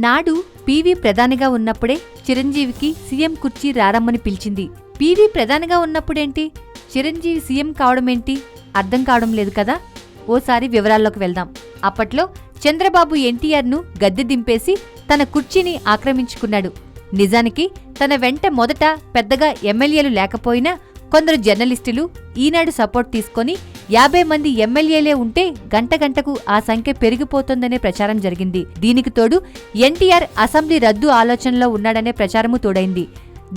నాడు పీవీ ప్రధానిగా ఉన్నప్పుడే చిరంజీవికి సీఎం కుర్చీ రారమ్మని పిలిచింది. పీవీ ప్రధానిగా ఉన్నప్పుడేంటి, చిరంజీవి సీఎం కావడమేంటి అర్థం కావడం లేదు కదా. ఓసారి వివరాల్లోకి వెళ్దాం. అప్పట్లో చంద్రబాబు ఎన్టీఆర్ను గద్దె దింపేసి తన కుర్చీని ఆక్రమించుకున్నాడు. నిజానికి తన వెంట మొదట పెద్దగా ఎమ్మెల్యేలు లేకపోయినా కొందరు జర్నలిస్టులు ఈనాడు సపోర్ట్ తీసుకొని 50 మంది ఎమ్మెల్యేలే ఉంటే గంటకు ఆ సంఖ్య పెరిగిపోతోందనే ప్రచారం జరిగింది. దీనికి తోడు ఎన్టీఆర్ అసెంబ్లీ రద్దు ఆలోచనలో ఉన్నాడనే ప్రచారమూ తోడైంది.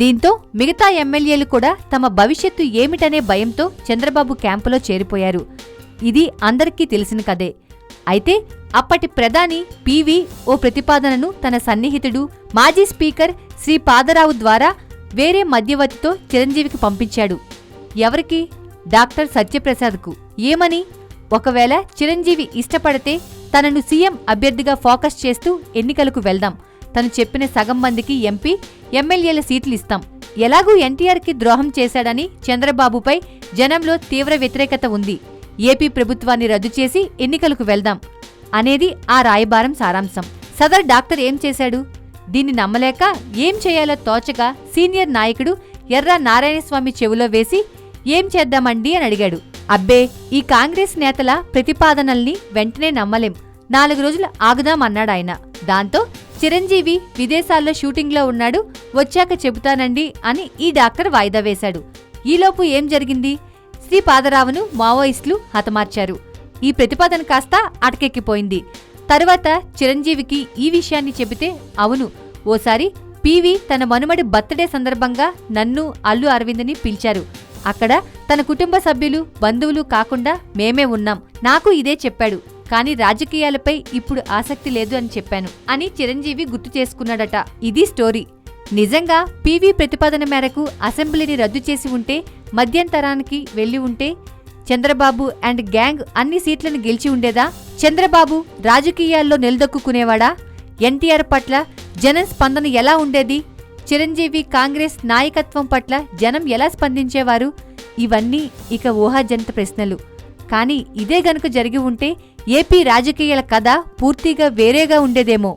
దీంతో మిగతా ఎమ్మెల్యేలు కూడా తమ భవిష్యత్తు ఏమిటనే భయంతో చంద్రబాబు క్యాంపులో చేరిపోయారు. ఇది అందరికీ తెలిసిన కథే. అయితే అప్పటి ప్రధాని పీవీ ఓ ప్రతిపాదనను తన సన్నిహితుడు మాజీ స్పీకర్ శ్రీ పాదరావు ద్వారా వేరే మధ్యవర్తితో చిరంజీవికి పంపించాడు. ఎవరికి? డాక్టర్ సత్యప్రసాద్కు. ఏమని? ఒకవేళ చిరంజీవి ఇష్టపడితే తనను సీఎం అభ్యర్థిగా ఫోకస్ చేస్తూ ఎన్నికలకు వెళ్దాం. తను చెప్పిన సగం మందికి ఎంపీ, ఎమ్మెల్యేల సీట్లు ఇస్తాం. ఎలాగూ ఎన్టీఆర్కి ద్రోహం చేశాడని చంద్రబాబుపై జనంలో తీవ్ర వ్యతిరేకత ఉంది. ఏపీ ప్రభుత్వాన్ని రద్దు చేసి ఎన్నికలకు వెళ్దాం అనేది ఆ రాయబారం సారాంశం. సదర్ డాక్టర్ ఏం చేశాడు? దీన్ని నమ్మలేక ఏం చేయాలో తోచక సీనియర్ నాయకుడు ఎర్రా నారాయణస్వామి చెవిలో వేసి ఏం చేద్దామండి అని అడిగాడు. అబ్బే, ఈ కాంగ్రెస్ నేతల ప్రతిపాదనల్ని వెంటనే నమ్మలేం, 4 రోజులు ఆగుదాం అన్నాడాయన. దాంతో చిరంజీవి విదేశాల్లో షూటింగ్లో ఉన్నాడు, వచ్చాక చెబుతానండి అని ఈ డాక్టర్ వాయిదా వేశాడు. ఈలోపు ఏం జరిగింది? శ్రీ పాదరావును మావోయిస్టులు హతమార్చారు. ఈ ప్రతిపాదన కాస్త అటకెక్కిపోయింది. తరువాత చిరంజీవికి ఈ విషయాన్ని చెబితే, అవును, ఓసారి పీవీ తన మనుమడి బర్త్డే సందర్భంగా నన్ను, అల్లు అరవింద్ని పిలిచారు. అక్కడ తన కుటుంబ సభ్యులు, బంధువులు కాకుండా మేమే ఉన్నాం. నాకు ఇదే చెప్పాడు, కానీ రాజకీయాలపై ఇప్పుడు ఆసక్తి లేదు అని చెప్పాను అని చిరంజీవి గుర్తు చేసుకున్నాడట. ఇది స్టోరీ. నిజంగా పీవీ ప్రతిపాదన మేరకు అసెంబ్లీని రద్దు చేసి ఉంటే, మధ్యంతరానికి వెళ్లి ఉంటే చంద్రబాబు అండ్ గ్యాంగ్ అన్ని సీట్లను గెలిచి ఉండేదా? చంద్రబాబు రాజకీయాల్లో నిలదొక్కునేవాడా? ఎన్టీఆర్ పట్ల జనం స్పందన ఎలా ఉండేది? చిరంజీవి కాంగ్రెస్ నాయకత్వం పట్ల జనం ఎలా స్పందించేవారు? ఇవన్నీ ఇక ఊహాజనిత ప్రశ్నలు. కానీ ఇదే గనుక జరిగి ఉంటే ఏపీ రాజకీయాల కథ పూర్తిగా వేరేగా ఉండేదేమో.